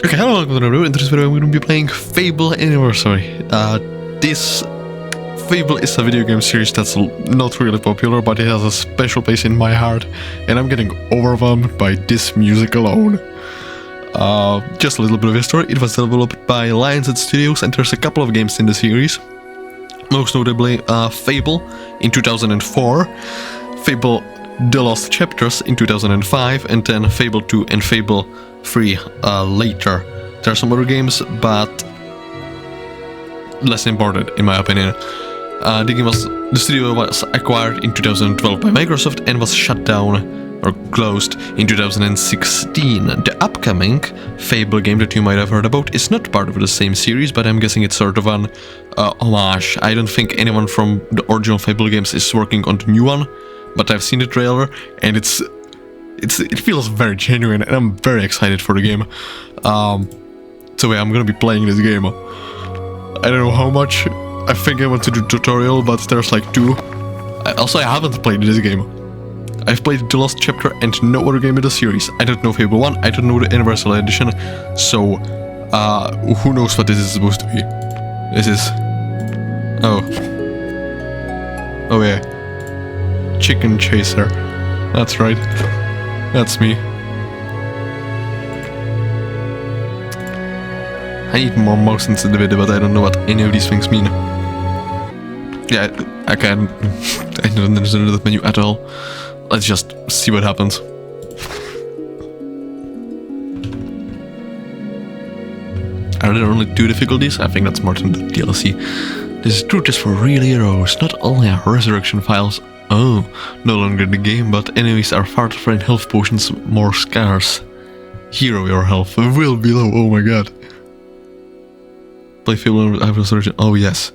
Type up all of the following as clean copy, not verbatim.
Okay, hello, welcome to the review. In this video I'm going to be playing Fable Anniversary. This Fable is a video game series that's not really popular, but it has a special place in my heart, and I'm getting overwhelmed by this music alone. Just a little bit of history. It was developed by Lionshead Studios, and there's a couple of games in the series. Most notably, Fable in 2004, Fable The Lost Chapters in 2005, and then Fable 2 and Fable 3 later. There are some other games, but less important in my opinion. The studio was acquired in 2012 by Microsoft and was shut down or closed in 2016. The upcoming Fable game that you might have heard about is not part of the same series, but I'm guessing it's sort of an homage. I don't think anyone from the original Fable games is working on the new one, but I've seen the trailer and it feels very genuine, and I'm very excited for the game. So yeah, I'm gonna be playing this game. I don't know how much. I think I want to do tutorial, but there's like 2. I haven't played this game. I've played The Lost Chapter and no other game in the series. I don't know Fable 1, I don't know the Anniversary Edition, so who knows what this is supposed to be. This is... Oh yeah. Chicken Chaser. That's right. That's me. I need more mouse sensitivity, but I don't know what any of these things mean. Yeah, I don't understand the menu at all. Let's just see what happens. Are there only 2 difficulties? I think that's more than the DLC. This truth is for real heroes, not only our resurrection files. Oh, no longer in the game, but enemies are far to find health potions more scarce. Hero, your health will be low, oh my god. Play Fable Resurrection, oh yes.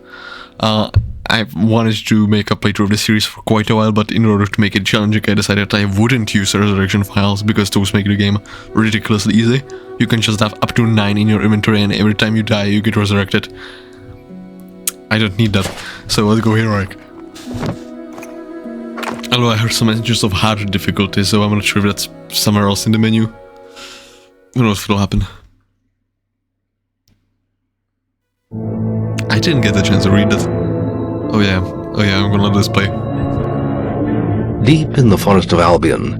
I've wanted to make a playthrough of the series for quite a while, but in order to make it challenging I decided I wouldn't use resurrection files because those make the game ridiculously easy. You can just have up to 9 in your inventory and every time you die you get resurrected. I don't need that, so let's go heroic. Although I heard some messages of hard difficulty, so I'm not sure if that's somewhere else in the menu. Who knows what will happen. I didn't get the chance to read that. Oh yeah, I'm gonna let this play. Deep in the forest of Albion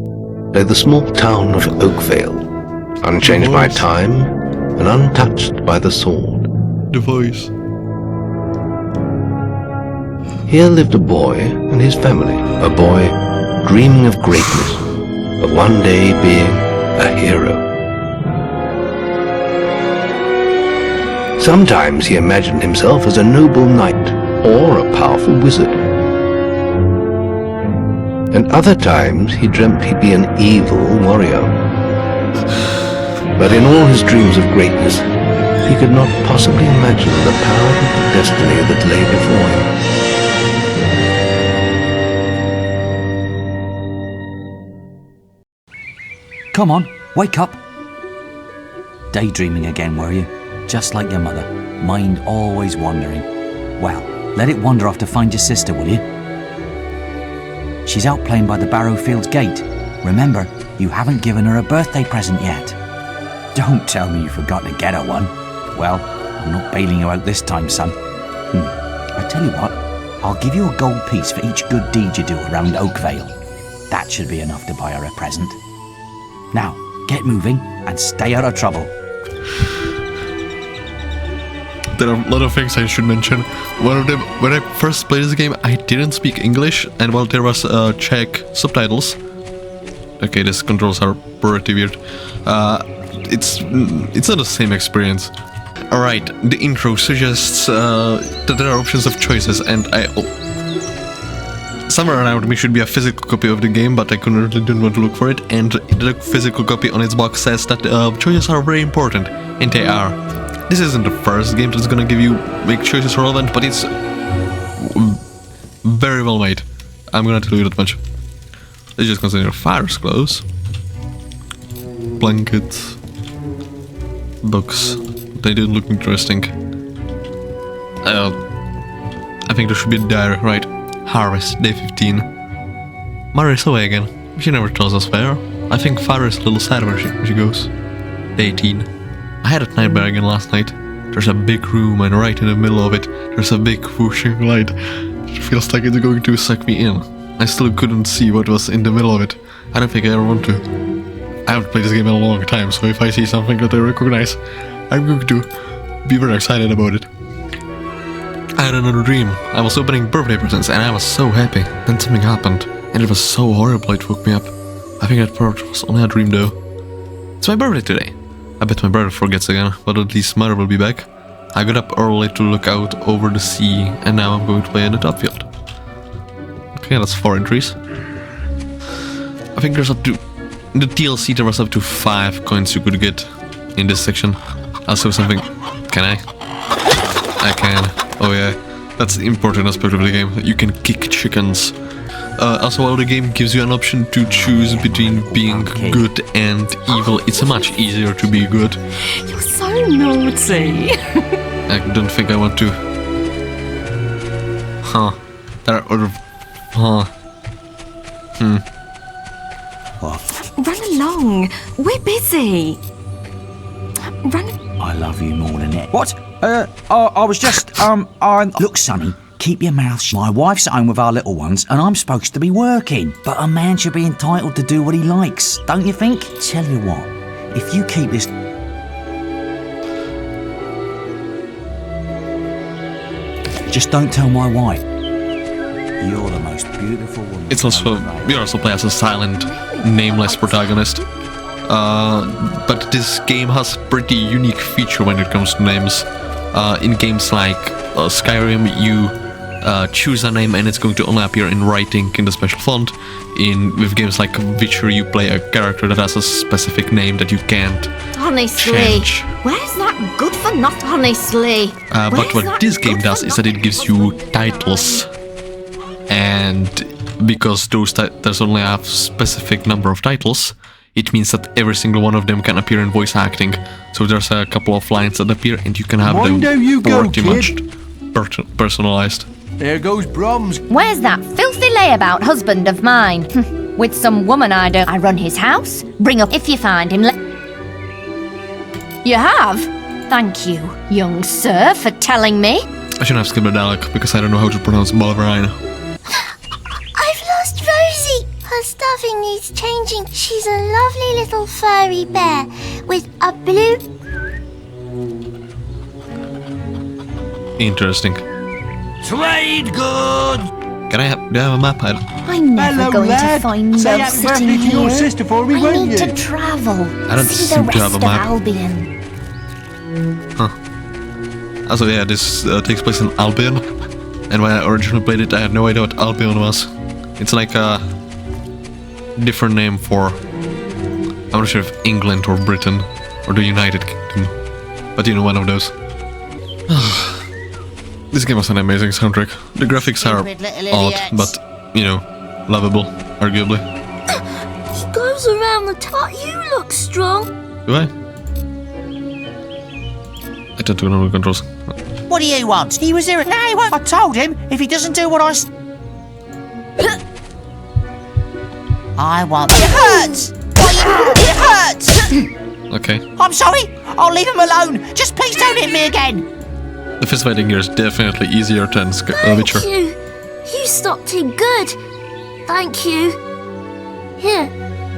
lay the small town of Oakvale, unchanged by time and untouched by the sword. The voice. Here lived a boy and his family, a boy dreaming of greatness, of one day being a hero. Sometimes he imagined himself as a noble knight or a powerful wizard. And other times he dreamt he'd be an evil warrior. But in all his dreams of greatness, he could not possibly imagine the power of destiny that lay before him. Come on, wake up. Daydreaming again, were you? Just like your mother, mind always wandering. Well, let it wander off to find your sister, will you? She's out playing by the Barrowfields gate. Remember, you haven't given her a birthday present yet. Don't tell me you forgot to get her one. Well, I'm not bailing you out this time, son. I tell you what, I'll give you a gold piece for each good deed you do around Oakvale. That should be enough to buy her a present. Now, get moving and stay out of trouble. There are a lot of things I should mention. One of them, when I first played this game, I didn't speak English, and while there was Czech subtitles. Okay, these controls are pretty weird. It's not the same experience. Alright, the intro suggests that there are options of choices, and somewhere around me should be a physical copy of the game, but I didn't want to look for it, and the physical copy on its box says that choices are very important, and they are. This isn't the first game that's gonna make choices relevant, but it's very well made. I'm gonna tell you that much. Let's just consider fire's clothes, blankets, books. They didn't look interesting. I think there should be a diary, right? Harvest, day 15. Mary's away again. She never tells us where. I think Farah is a little sad when she goes. Day 18. I had a nightmare again last night. There's a big room and right in the middle of it, there's a big whooshing light. It feels like it's going to suck me in. I still couldn't see what was in the middle of it. I don't think I ever want to. I haven't played this game in a long time, so if I see something that I recognize, I'm going to be very excited about it. I had another dream. I was opening birthday presents and I was so happy. Then something happened, and it was so horrible it woke me up. I think that part was only a dream though. It's my birthday today. I bet my brother forgets again, but at least mother will be back. I got up early to look out over the sea, and now I'm going to play in the top field. Okay, that's 4 entries. I think there's up to... In the DLC there was up to 5 coins you could get in this section. Also something... Can I? I can. Oh yeah, that's the important aspect of the game. You can kick chickens. Also, while the game gives you an option to choose between being good and evil, it's much easier to be good. You're so naughty. I don't think I want to. Huh. There are other... Huh. Run along. We're busy. Run. I love you more than it. What? I was just, Look, Sonny, keep your mouth shut. My wife's at home with our little ones, and I'm supposed to be working. But a man should be entitled to do what he likes, don't you think? Tell you what, if you keep this... Just don't tell my wife. You're the most beautiful woman. It's also... We also play as a silent, nameless protagonist. But this game has a pretty unique feature when it comes to names. In games like Skyrim, you choose a name and it's going to only appear in writing in the special font. With games like Witcher, you play a character that has a specific name that you can't change. Where's that good for not honestly? But what this game does is that it gives you titles. And because those there's only a specific number of titles, it means that every single one of them can appear in voice acting. So there's a couple of lines that appear and you can have them pretty much personalized. There goes Brahms. Where's that filthy layabout husband of mine? With some woman I don't. I run his house. Bring up if you find him. You have? Thank you, young sir, for telling me. I shouldn't have skipped the dialogue because I don't know how to pronounce Balverine. I've lost Rosie. Her stuffing needs changing. She's a lovely little furry bear with a blue... Interesting. Trade good. Do I have a map? I'm never Hello, going lad. to find Say love happy sitting birthday to your here. sister for me, I won't need you? to travel. I don't See the seem to rest have a of map. Albion. Also, yeah, this takes place in Albion. And when I originally played it, I had no idea what Albion was. It's like a different name for... I'm not sure if England or Britain or the United Kingdom. But you know, one of those. This game has an amazing soundtrack. The graphics are odd, but, you know, lovable, arguably. He goes around the top. You look strong. Do I? I tend to know the controls. What do you want? He was here. No, he won't. I told him if he doesn't do what I want. It hurts! It hurts! Okay. I'm sorry. I'll leave him alone. Just please don't hit me again. The fist fighting here is definitely easier than Witcher. Thank you. You stopped him good. Thank you. Here,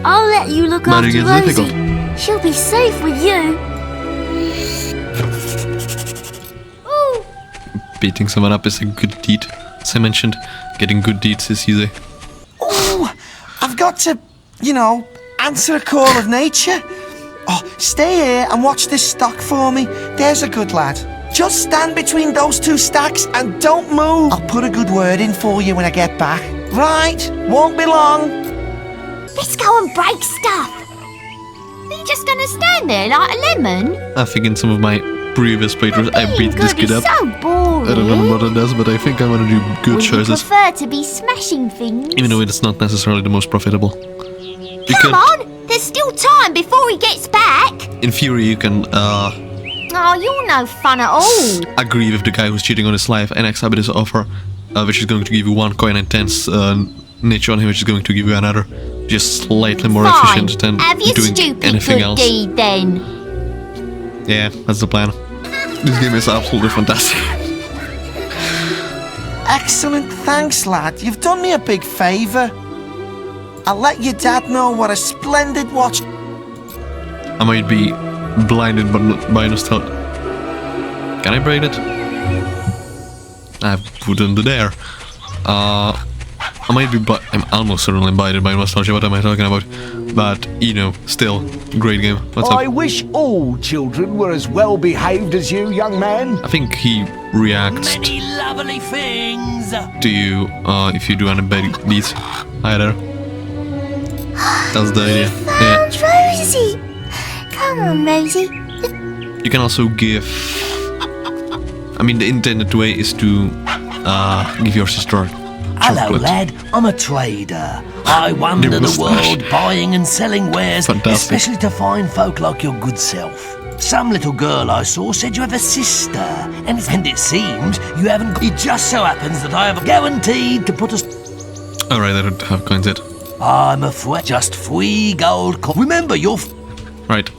I'll let you look But it after gets Rosie. difficult. She'll be safe with you. Ooh. Beating someone up is a good deed. As I mentioned, getting good deeds is easy. Oh, I've got to, you know, answer a call of nature. Oh, stay here and watch this stock for me. There's a good lad. Just stand between those two stacks and don't move. I'll put a good word in for you when I get back. Right, won't be long. Let's go and break stuff. Are you just going to stand there like a lemon? I think in some of my previous playthroughs I beat this kid up. So boring. I don't know what it does, but I think I'm gonna do good Would you choices. prefer to be smashing things? Even though it's not necessarily the most profitable. You Come on, there's still time before he gets back. In theory, you can Oh, you're no fun at all. agree with the guy who's cheating on his life and accept his offer, which is going to give you 1 coin and 10 niche on him, which is going to give you another. Just slightly more Fine. efficient than Have your doing stupid anything good else. deed then. Yeah, that's the plan. This game is absolutely fantastic. Excellent, thanks, lad. You've done me a big favour. I'll let your dad know what a splendid watch. I might be blinded by nostalgia. Can I braid it? I wouldn't dare. I might be, I'm almost certainly blinded by nostalgia. What am I talking about? But, you know, still, great game. What's I up? wish all children were as well behaved as you, young man. I think he reacts Many lovely things. to you if you do any bad deeds. Hi there. That's the idea. Yeah. Found Rosie. Come on, Rosie. You can also give... I mean, the intended way is to give your sister Hello, chocolate. lad. I'm a trader. I wander the moustache. world buying and selling wares, Fantastic. especially to fine folk like your good self. Some little girl I saw said you have a sister, and it seems you haven't. It just so happens that I have guaranteed to put a. Alright, I don't have coins yet. I'm afraid just 3 gold. Remember, you're. Right.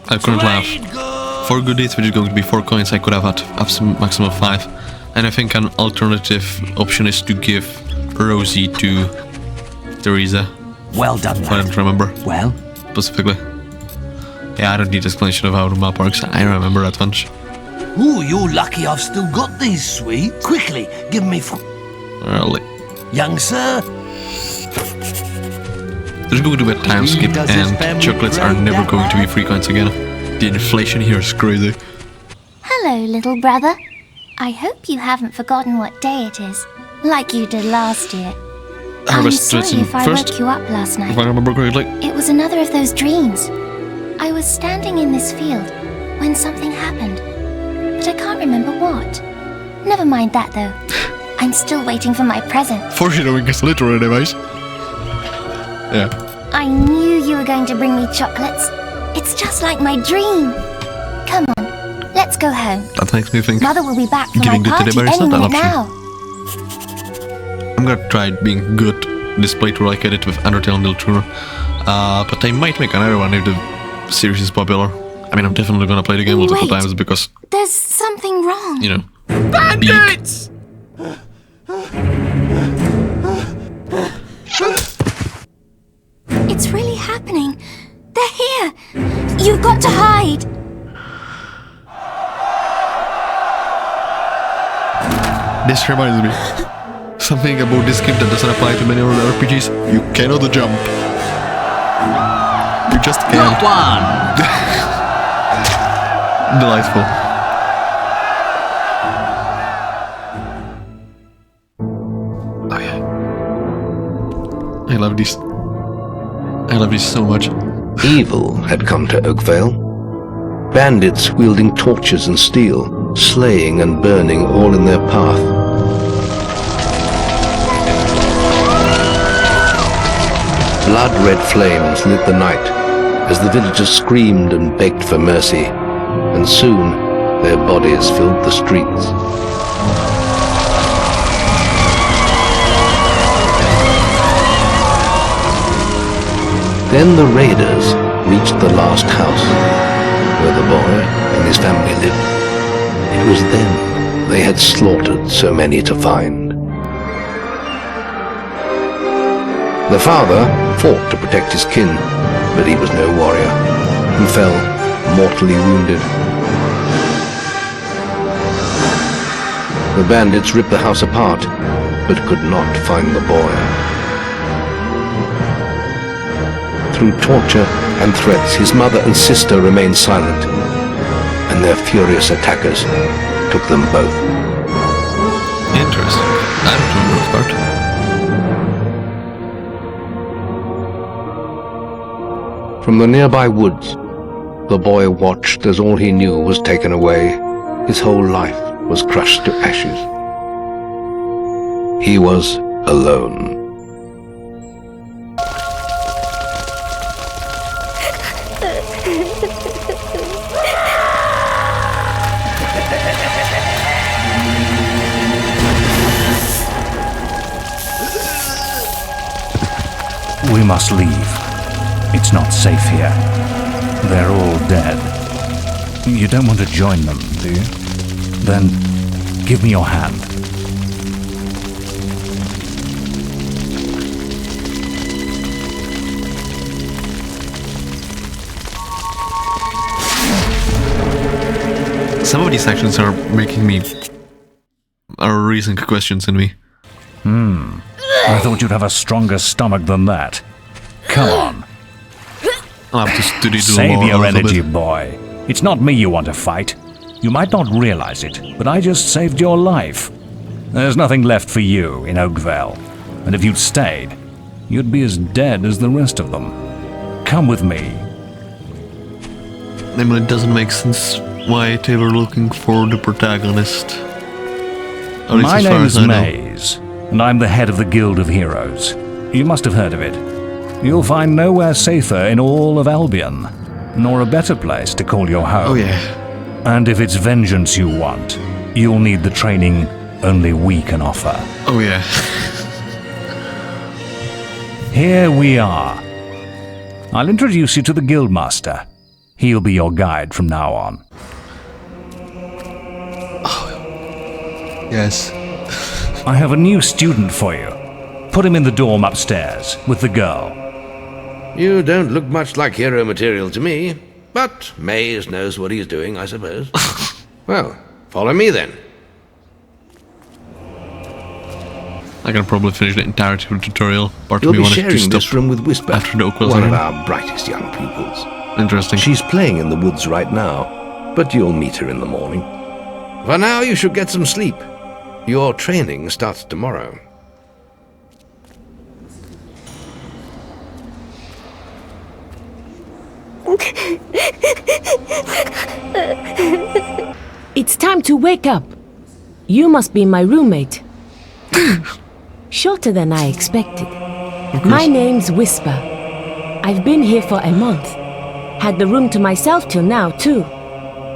I couldn't laugh. For good deeds, which is going to be 4 coins, I could have had maximum of 5. And I think an alternative option is to give Rosie to Teresa. Well done, I lad. don't remember Well, specifically. Yeah, I don't need explanation of how the map works. I remember that much. ooh, you're lucky I've still got these sweet. Quickly, give me. Really. Young sir, There's going to be a time skip, and chocolates are never going to be free coins again. The inflation here is crazy. Hello, little brother. I hope you haven't forgotten what day it is, like you did last year. I'm Harvest sorry Dressing if I first, woke you up last night. if I remember correctly. It was another of those dreams. I was standing in this field when something happened, but I can't remember what. Never mind that, though. I'm still waiting for my present. Foreshadowing is literally device. Yeah. I knew you were going to bring me chocolates. It's just like my dream. Come on, let's go home. That makes me think Mother will be back for my giving the party teddy bear is any not an minute option. now. I'm gonna try being good this playthrough like I did with Undertale and Deltrunner. But I might make another one if the series is popular. I mean, I'm definitely gonna play the game multiple Wait. times because, There's something wrong. you know, Bandits! It's really happening. They're here. You've got to hide. this reminds me. Something about this game that doesn't apply to many other RPGs. You cannot jump. You just can't. One. Delightful. Oh yeah. I love this. I love this so much. Evil had come to Oakvale. Bandits wielding torches and steel, slaying and burning all in their path. Blood-red flames lit the night as the villagers screamed and begged for mercy, and soon their bodies filled the streets. Then the raiders reached the last house, where the boy and his family lived. It was them they had slaughtered so many to find. The father fought to protect his kin, but he was no warrior, and fell mortally wounded. The bandits ripped the house apart, but could not find the boy. Through torture and threats, his mother and sister remained silent, and their furious attackers took them both. Interesting. I don't remember this part. From the nearby woods, the boy watched as all he knew was taken away. His whole life was crushed to ashes. He was alone. We must leave. It's not safe here. They're all dead. You don't want to join them, do you? Then give me your hand. Some of these actions are making me... are raising questions in me. I thought you'd have a stronger stomach than that. Come on. I'll have to study the Save lore a your little energy, bit. boy. It's not me you want to fight. You might not realize it, but I just saved your life. There's nothing left for you in Oakvale. And if you'd stayed, you'd be as dead as the rest of them. Come with me. I mean, it doesn't make sense why they were looking for the protagonist. At least My as far name's as I know. Maze, and I'm the head of the Guild of Heroes. You must have heard of it. You'll find nowhere safer in all of Albion, nor a better place to call your home. Oh yeah. And if it's vengeance you want, you'll need the training only we can offer. Oh yeah. Here we are. I'll introduce you to the Guildmaster. He'll be your guide from now on. Yes. I have a new student for you. Put him in the dorm upstairs with the girl. You don't look much like hero material to me, but Maze knows what he's doing, I suppose. Well, follow me then. I can probably finish the entirety of the tutorial. Part of You'll me be wanted to sharing stop this room with Whisper, after the Oakville one of Siren. our brightest young pupils. Interesting. She's playing in the woods right now, but you'll meet her in the morning. For now, you should get some sleep. Your training starts tomorrow. It's time to wake up. You must be my roommate. Shorter than I expected. My name's Whisper. I've been here for a month. Had the room to myself till now, too.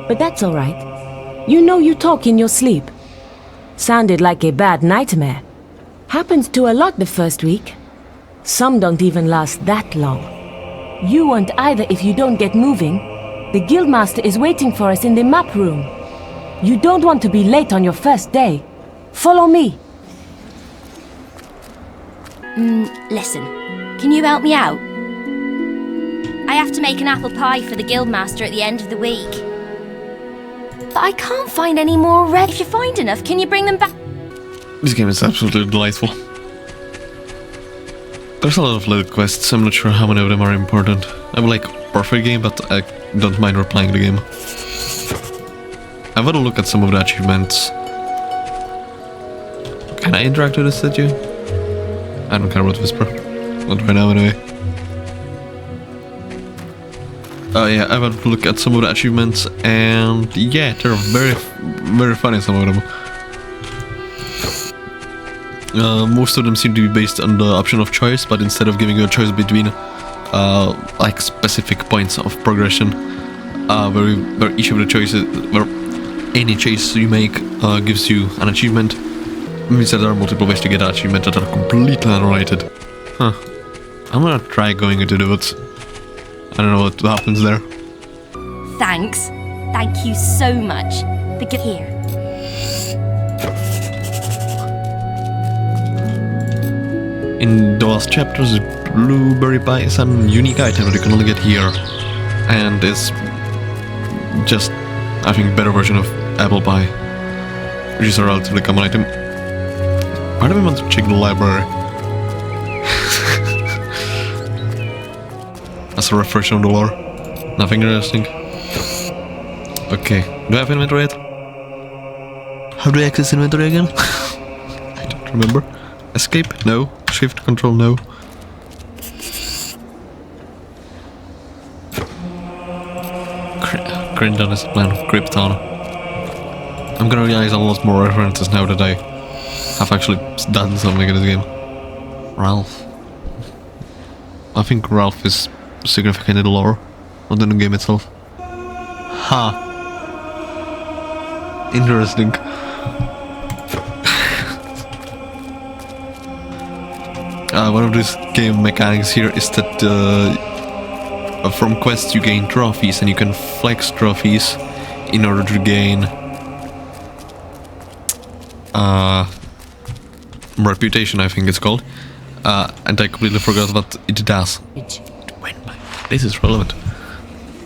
But that's all right. You know you talk in your sleep. Sounded like a bad nightmare. Happens to a lot the first week. Some don't even last that long. You won't either if you don't get moving. The Guildmaster is waiting for us in the map room. You don't want to be late on your first day. Follow me. Listen, can you help me out? I have to make an apple pie for the Guildmaster at the end of the week. But I can't find any more red. If you find enough, can you bring them back? This game is absolutely delightful. There's a lot of little quests, I'm not sure how many of them are important. I'm like, perfect game, but I don't mind replaying the game. I've had a look at some of the achievements. Can I interact with the statue? I don't care about Whisper. Not right now anyway. Yeah, I've had a look at some of the achievements and yeah, they're very funny, some of them. Most of them seem to be based on the option of choice, but instead of giving you a choice between like specific points of progression, where each of the choices, where any choice you make gives you an achievement, it means that there are multiple ways to get an achievement that are completely unrelated. Huh. I'm gonna try going into the woods. I don't know what happens there. Thanks. Thank you so much. Here. In the last chapters, blueberry pie is a unique item that you can only get here, and it's just, I think, a better version of apple pie, which is a relatively common item. Why do we want to check the library? As a refresher on the lore. Nothing interesting. Okay, do I have inventory yet? How do I access inventory again? I don't remember. Escape? No. Shift control? No. Grindon is the plan of Krypton. I'm gonna realize a lot more references now that I have actually done something in this game. Ralph. I think Ralph is significant in the lore, not in the game itself. Ha! Interesting. One of these game mechanics here is that from quests you gain trophies and you can flex trophies in order to gain reputation, I think it's called. And I completely forgot what it does. This is relevant.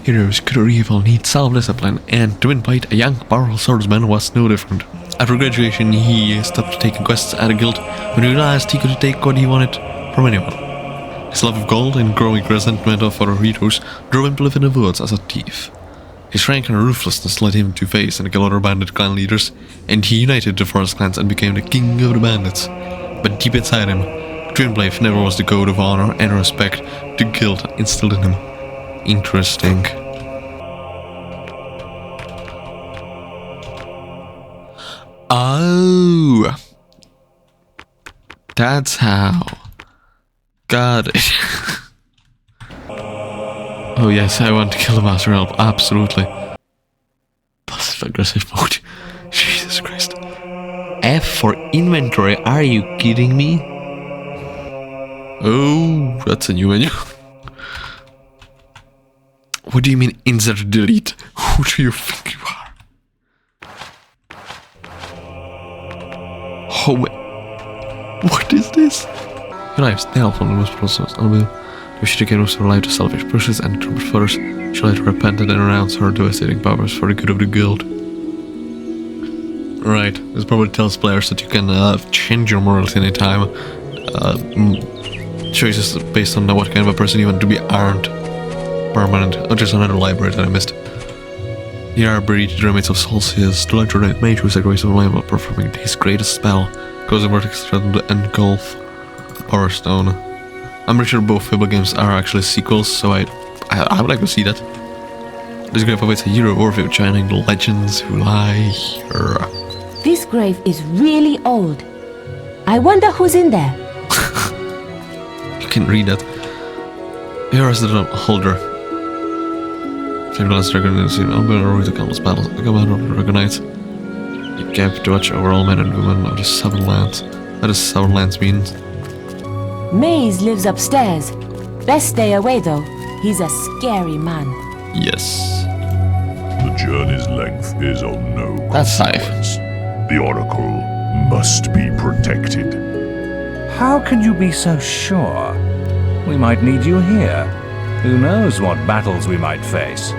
Heroes could or evil need self-discipline, and to invite a young, powerful swordsman was no different. After graduation, he stopped taking quests at a guild when he realized he could take what he wanted from anyone. His love of gold and growing resentment of other heroes drove him to live in the woods as a thief. His rank and ruthlessness led him to face and kill other bandit clan leaders, and he united the forest clans and became the king of the bandits. But deep inside him, Twinblade never was the code of honor and respect the guild instilled in him. Interesting. Oh, that's how. Got it. Oh yes, I want to kill the Master Elf, absolutely. Passive aggressive mode. Jesus Christ. F for inventory, are you kidding me? Oh, that's a new menu. What do you mean insert delete? Who do you think you are? Oh, what is this? Your life stealth on the most process unable. We should again also rely to selfish pushes and troubled foes. She later repented and renounced her devastating powers for the good of the guild. Right, this probably tells players that you can change your morals anytime. Choices based on what kind of a person you want to be aren't permanent. Oh, just another library that I missed. Here are buried the remains of Solstice, the larger knight mage who sacrificed a flame while performing his greatest spell, causing vertex threatened to engulf Power Stone. I'm pretty sure both Fable games are actually sequels, so I would like to see that. This grave awaits a hero Orpheus shining the legends who lie here. This grave is really old. I wonder who's in there. You can read that. Here is the holder. Same last dragon is seen over the countless battles. The commander of the Dragonites. You kept to watch over all men and women of the Seven Lands. What does Seven Lands mean? Maze lives upstairs. Best stay away though. He's a scary man. Yes. The journey's length is of no That's consequence. The Oracle must be protected. How can you be so sure? We might need you here. Who knows what battles we might face?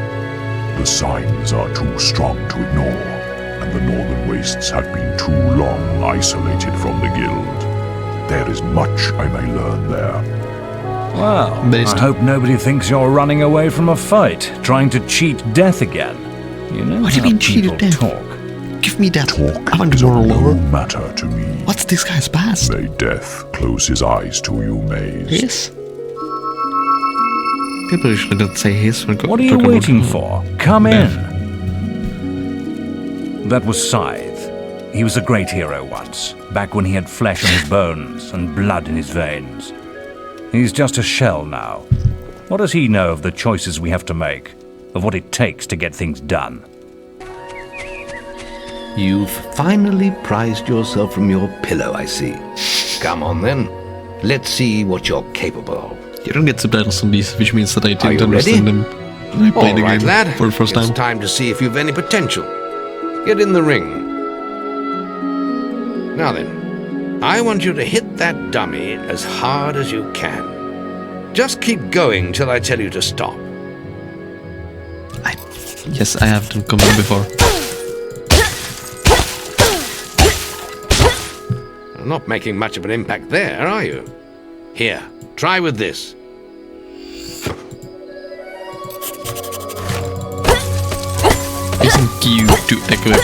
The signs are too strong to ignore, and the Northern Wastes have been too long isolated from the Guild. There is much I may learn there. Well, I hope nobody thinks you're running away from a fight, trying to cheat death again. You know What do you mean cheated death? Talk. Give me that. Talk I want is to of more no lore. matter to me. What's this guy's past? May death close his eyes to you, Maze. His? People usually don't say his when What are you waiting for? Come in. That was Scythe. He was a great hero once, back when he had flesh on his bones and blood in his veins. He's just a shell now. What does he know of the choices we have to make, of what it takes to get things done? You've finally prized yourself from your pillow, I see. Come on then. Let's see what you're capable of. You don't get subtitles on these, which means that I Are didn't you understand ready? them when I played the All right, game lad. for the first It's time. time to see if you've any potential. Get in the ring. Now then, I want you to hit that dummy as hard as you can. Just keep going till I tell you to stop. Yes, I have done combat before. You're not making much of an impact there, are you? Here, try with this. Isn't cute to equip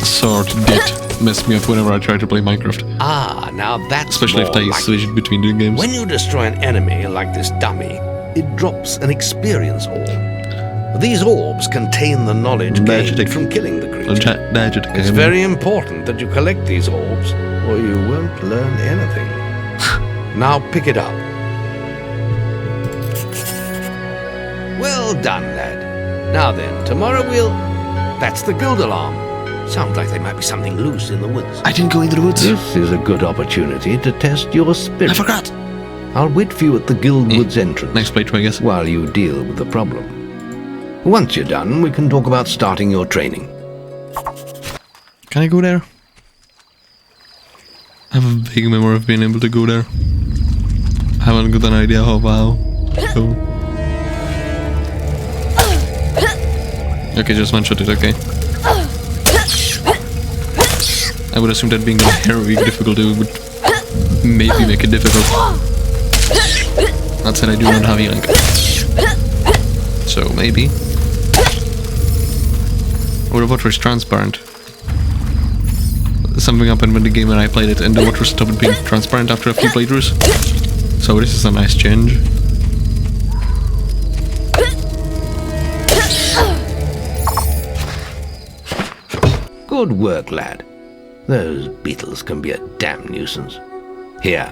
sword did mess me up whenever I try to play Minecraft. Ah, now that's Especially if more I like switch it between the games. When you destroy an enemy like this dummy, it drops an experience orb. These orbs contain the knowledge gained from killing the creature. It's very important that you collect these orbs, or you won't learn anything. Now pick it up. Well done, lad. Now then, tomorrow we'll... That's the guild alarm. Sounds like there might be something loose in the woods. I didn't go into the woods. This is a good opportunity to test your spirit. I forgot. I'll wait for you at the guild woods entrance. Next playthrough, I guess. While you deal with the problem. Once you're done, we can talk about starting your training. Can I go there? I have a vague memory of being able to go there. I haven't got an idea how well. So. Okay, just one shot it, okay. I would assume that being a heroic difficulty would maybe make it difficult. That said, I do not have healing. So maybe. Or the water is transparent. Something happened when the game when I played it and the water stopped being transparent after a few playthroughs. So this is a nice change. Good work, lad. Those beetles can be a damn nuisance. Here,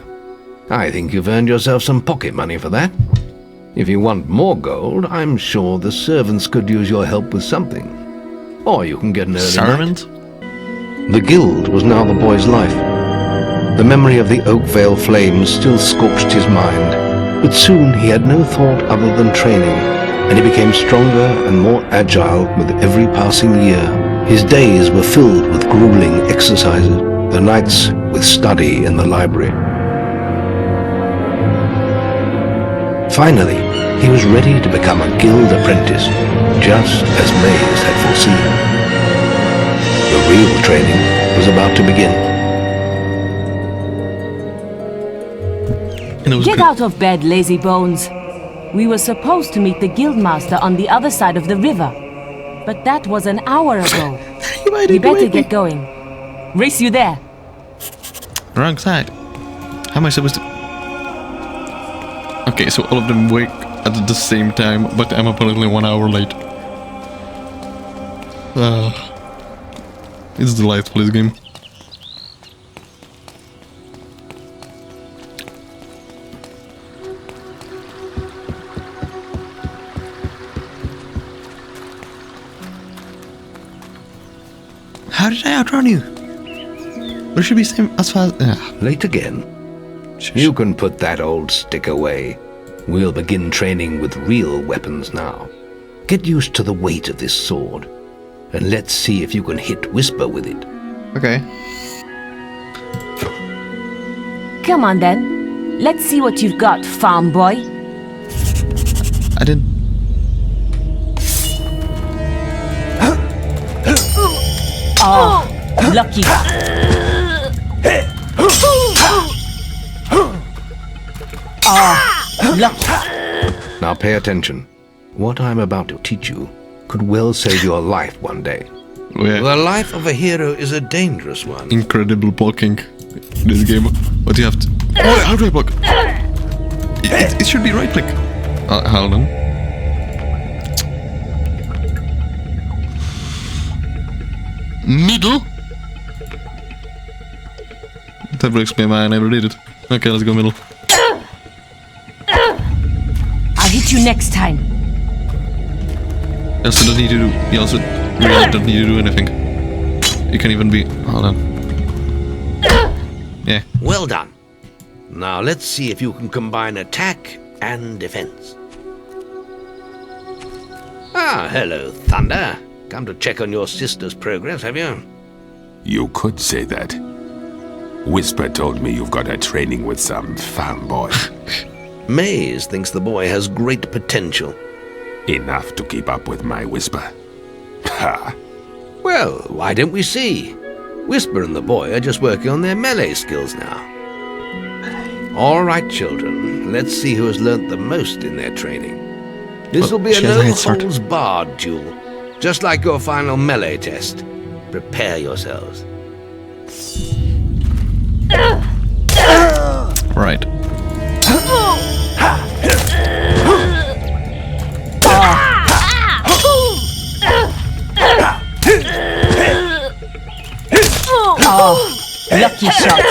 I think you've earned yourself some pocket money for that. If you want more gold, I'm sure the servants could use your help with something. Or you can get an early Servant? night. The guild was now the boy's life. The memory of the Oakvale flames still scorched his mind, but soon he had no thought other than training, and he became stronger and more agile with every passing year. His days were filled with grueling exercises, the nights with study in the library. Finally, he was ready to become a guild apprentice, just as Maze had foreseen. The real training was about to begin. Get out of bed, lazy bones. We were supposed to meet the guildmaster on the other side of the river, but that was an hour ago. We better get going. Race you there. Wrong side. How am I supposed to... Okay, so all of them wake at the same time, but I'm apparently 1 hour late. It's delightful, this game. How did I outrun you? Or should be same as far as... Late again? You can put that old stick away. We'll begin training with real weapons now. Get used to the weight of this sword, and let's see if you can hit Whisper with it. Okay. Come on then. Let's see what you've got, farm boy. I didn't... Oh, lucky. Oh, lucky. Now pay attention. What I'm about to teach you could well save your life one day. Yeah. The life of a hero is a dangerous one. Incredible blocking in this game. But you have to... Oh, how do I block? It should be right click. Hold on. Middle? That will explain why I never did it. Okay, let's go middle. I'll hit you next time. You also don't need to do... You also really don't need to do anything. You can even be... Hold on. Yeah. Well done. Now let's see if you can combine attack and defense. Ah, hello, Thunder. Come to check on your sister's progress, have you? You could say that. Whisper told me you've got her training with some farm boy. Maze thinks the boy has great potential. Enough to keep up with my Whisper. Ha! Well, why don't we see? Whisper and the boy are just working on their melee skills now. All right, children. Let's see who has learnt the most in their training. This will be a no-holds-barred duel. Just like your final melee test. Prepare yourselves. Right. Oh, lucky shot.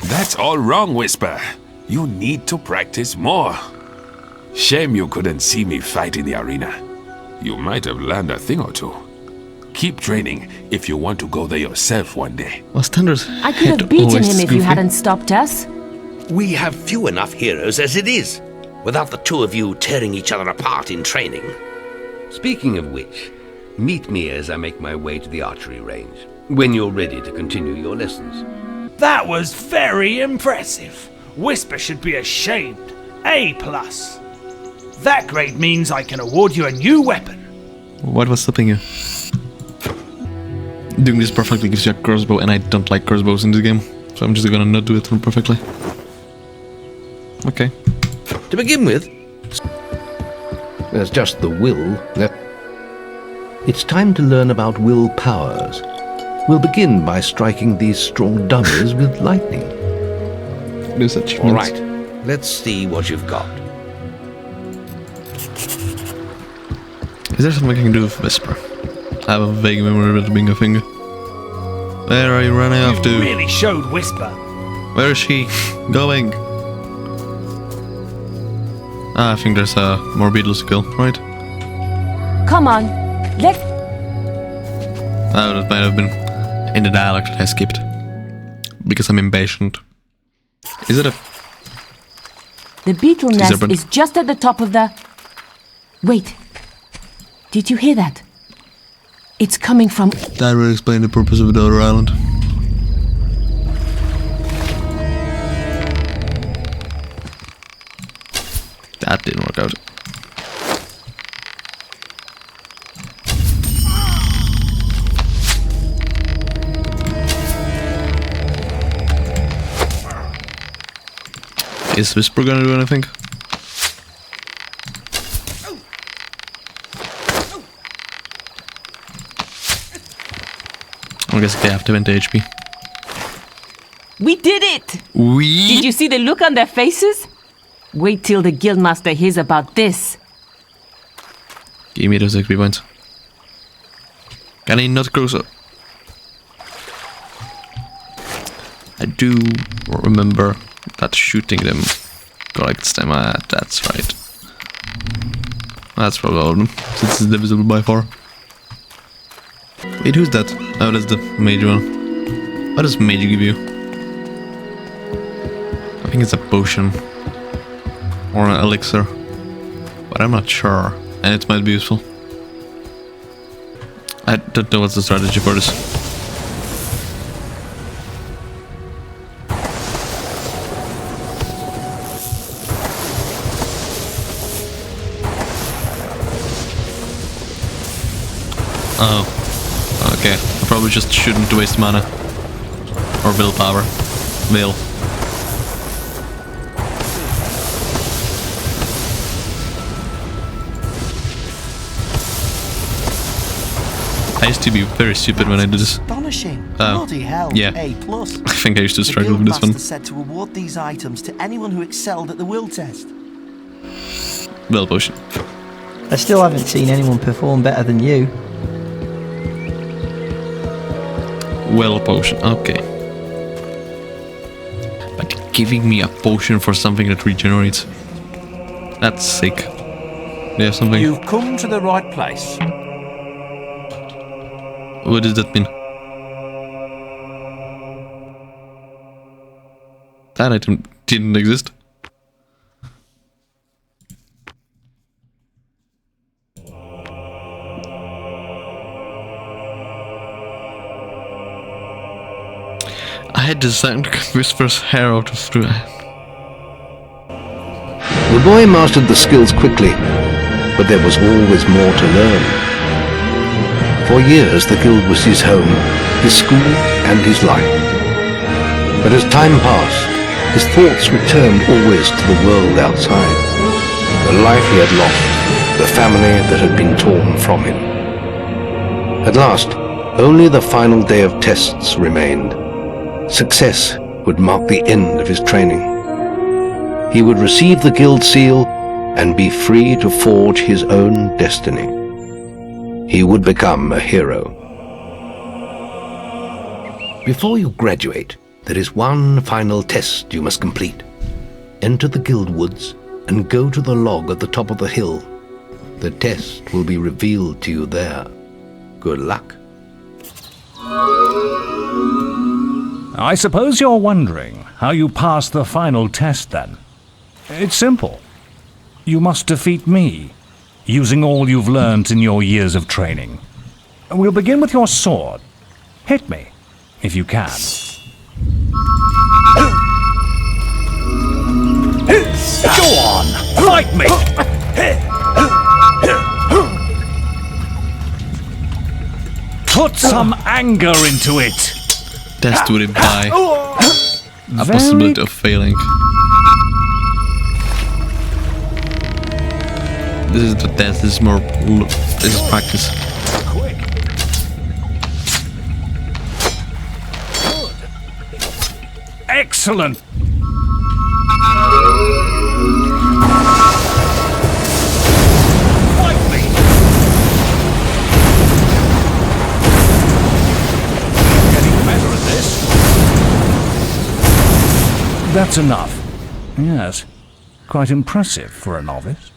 That's all wrong, Whisper. You need to practice more. Shame you couldn't see me fight in the arena. You might have learned a thing or two. Keep training if you want to go there yourself one day. Was Thunder's I could have beaten him if you hadn't stopped us. We have few enough heroes as it is. without the two of you tearing each other apart in training. Speaking of which, meet me as I make my way to the archery range, when you're ready to continue your lessons. That was very impressive. Whisper should be ashamed. A+. That grade means I can award you a new weapon. What was stopping you? Doing this perfectly gives you a crossbow, and I don't like crossbows in this game, so I'm just gonna not do it perfectly. Okay. To begin with, there's just the will left. It's time to learn about will powers. We'll begin by striking these strong dummies with lightning. All right, let's see what you've got. Is there something I can do with Whisper? I have a vague memory of it being a thing. Where are you running off to? You really showed Whisper. Where is she going? I think there's more beetles to kill, right? Come on, let's... Oh, that might have been in the dialogue that I skipped. Because I'm impatient. Is it a... The beetle nest is just at the top of the... Wait. Did you hear that? It's coming from... That will explain the purpose of the other island. That didn't work out. Is Whisper gonna do anything? I guess they have to vent HP. We did it! We? Did you see the look on their faces? Wait till the guildmaster hears about this. Give me those XP points. Can I not close up? I do remember that shooting them collects them. That's right. That's probably all of them, since it's divisible by 4. Wait, who's that? Oh, that's the mage one. What does mage give you? I think it's a potion. Or an elixir. But I'm not sure. And it might be useful. I don't know what's the strategy for this. Oh. Okay. I probably just shouldn't waste mana. Or willpower. Will. I used to be very stupid when I did this. Astonishing. Bloody hell. Yeah. A+. I think I used to struggle with this one. The Guildmaster said to award these items to anyone who excelled at the will test. Will potion. I still haven't seen anyone perform better than you. Will potion, okay. But giving me a potion for something that regenerates. That's sick. Do you have something? You've come to the right place. What does that mean? That item didn't exist. I had designed Whisper's hair out of through. The boy mastered the skills quickly, but there was always more to learn. For years the guild was his home, his school and his life. But as time passed, his thoughts returned always to the world outside. The life he had lost, the family that had been torn from him. At last, only the final day of tests remained. Success would mark the end of his training. He would receive the guild seal and be free to forge his own destiny. He would become a hero. Before you graduate, there is one final test you must complete. Enter the guild woods and go to the log at the top of the hill. The test will be revealed to you there. Good luck. I suppose you're wondering how you pass the final test then. It's simple. You must defeat me, using all you've learned in your years of training. We'll begin with your sword. Hit me, if you can. Go on, fight me! Put some anger into it! Test would imply a possibility of failing. This is the test, this is more... this is practice. Excellent! Fight me! Getting better at this. That's enough. Yes, quite impressive for a novice.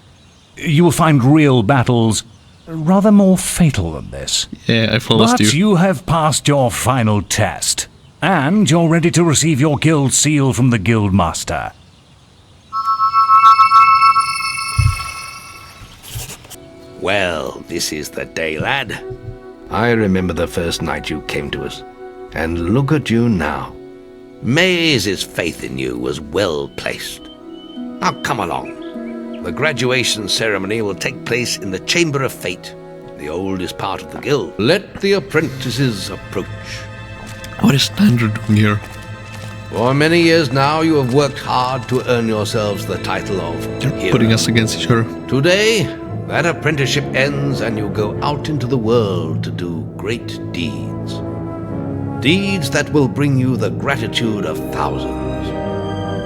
You will find real battles rather more fatal than this. Yeah, I flawlessed But you have passed your final test. And you're ready to receive your guild seal from the guild master. Well, this is the day, lad. I remember the first night you came to us. And look at you now. Maze's faith in you was well placed. Now come along. The graduation ceremony will take place in the Chamber of Fate, the oldest part of the guild. Let the apprentices approach. What is Standard doing here? For many years now, you have worked hard to earn yourselves the title of hero. Putting us against each other. Today, that apprenticeship ends and you go out into the world to do great deeds. Deeds that will bring you the gratitude of thousands.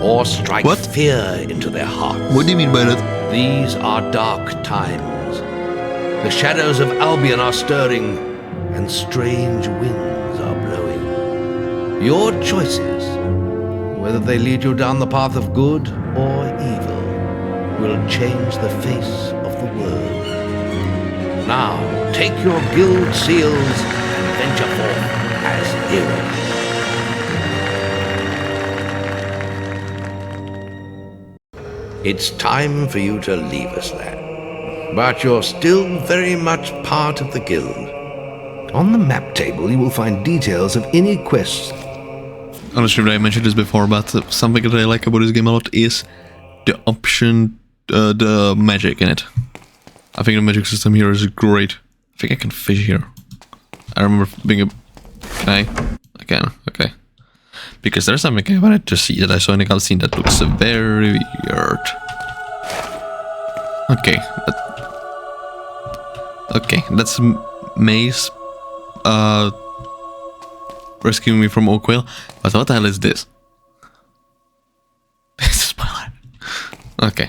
Or strike fear into their hearts. What do you mean by that? These are dark times. The shadows of Albion are stirring, and strange winds are blowing. Your choices, whether they lead you down the path of good or evil, will change the face of the world. Now, take your guild seals and venture forth as heroes. It's time for you to leave us, lad. But you're still very much part of the guild. On the map table, you will find details of any quests. Honestly, I mentioned this before, but something that I like about this game a lot is the option, the magic in it. I think the magic system here is great. I think I can fish here. I remember being a... Can I? I can, okay. Because there's something I wanted to see that I saw in the cutscene that looks very weird. Okay. Okay, that's Maze rescuing me from Oakville. But what the hell is this? It's a spoiler. Okay.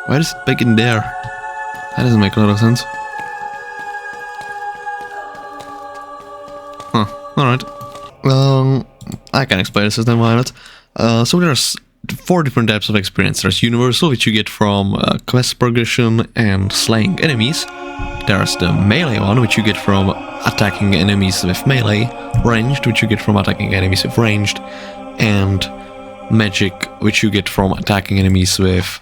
Why is it back in there? That doesn't make a lot of sense. Huh, alright. I can explain the system, why not? So there's 4 different types of experience. There's universal, which you get from quest progression and slaying enemies. There's the melee one, which you get from attacking enemies with melee. Ranged, which you get from attacking enemies with ranged. And magic, which you get from attacking enemies with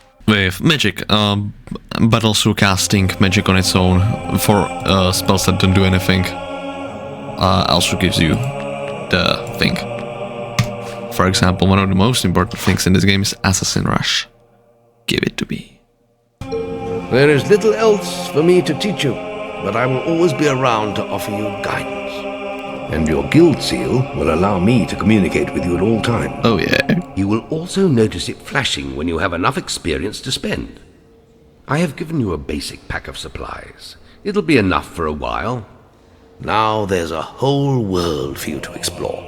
magic, but also casting magic on its own for spells that don't do anything. Also gives you the thing. For example, one of the most important things in this game is Assassin Rush. Give it to me. There is little else for me to teach you, but I will always be around to offer you guidance. And your guild seal will allow me to communicate with you at all times. Oh yeah. You will also notice it flashing when you have enough experience to spend. I have given you a basic pack of supplies. It'll be enough for a while. Now there's a whole world for you to explore.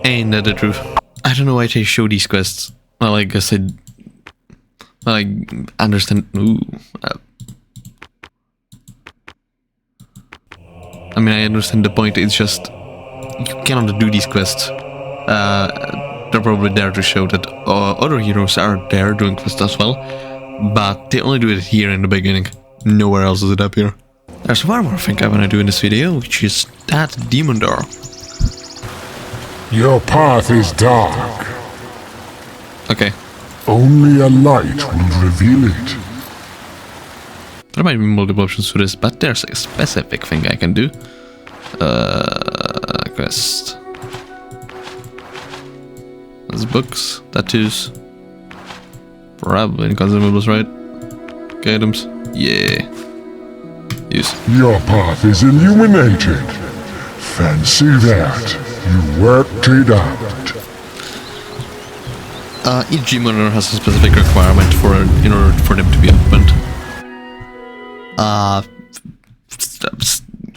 Ain't that the truth? I don't know why they show these quests. Well, I guess I understand. Ooh. I mean, I understand the point. It's just you cannot do these quests. They're probably there to show that other heroes are there doing quests as well, but they only do it here in the beginning. Nowhere else does it appear. There's one more thing I want to do in this video, which is that demon door. Your path is dark. Okay. Only a light will reveal it. There might be multiple options for this, but there's a specific thing I can do. Quest. There's books, tattoos. Probably consumables, right? Items. Yeah. Use. Your path is illuminated. Fancy that. You worked it out. Each gym monitor has a specific requirement in order for them to be opened.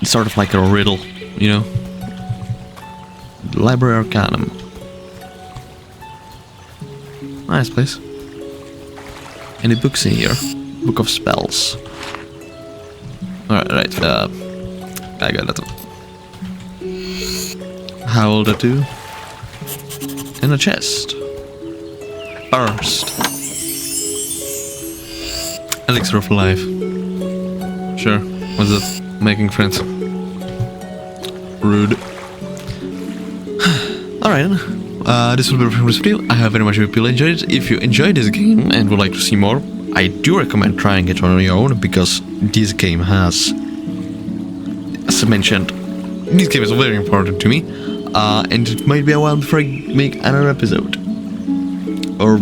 Sort of like a riddle, you know? Library Arcanum. Nice place. Any books in here? Book of Spells. Alright, I got that one. Howl tattoo. In a chest. Burst. Elixir of Life. Sure, what's that? Making friends. Rude. Alright then. This will be from this video. I hope very much hope you enjoyed it. If you enjoyed this game and would like to see more, I do recommend trying it on your own, because this game has, as I mentioned, this game is very important to me, and it might be a while before I make another episode. Or,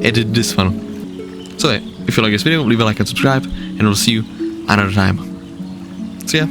edit this one. So yeah, if you like this video, leave a like and subscribe, and we'll see you another time. See ya!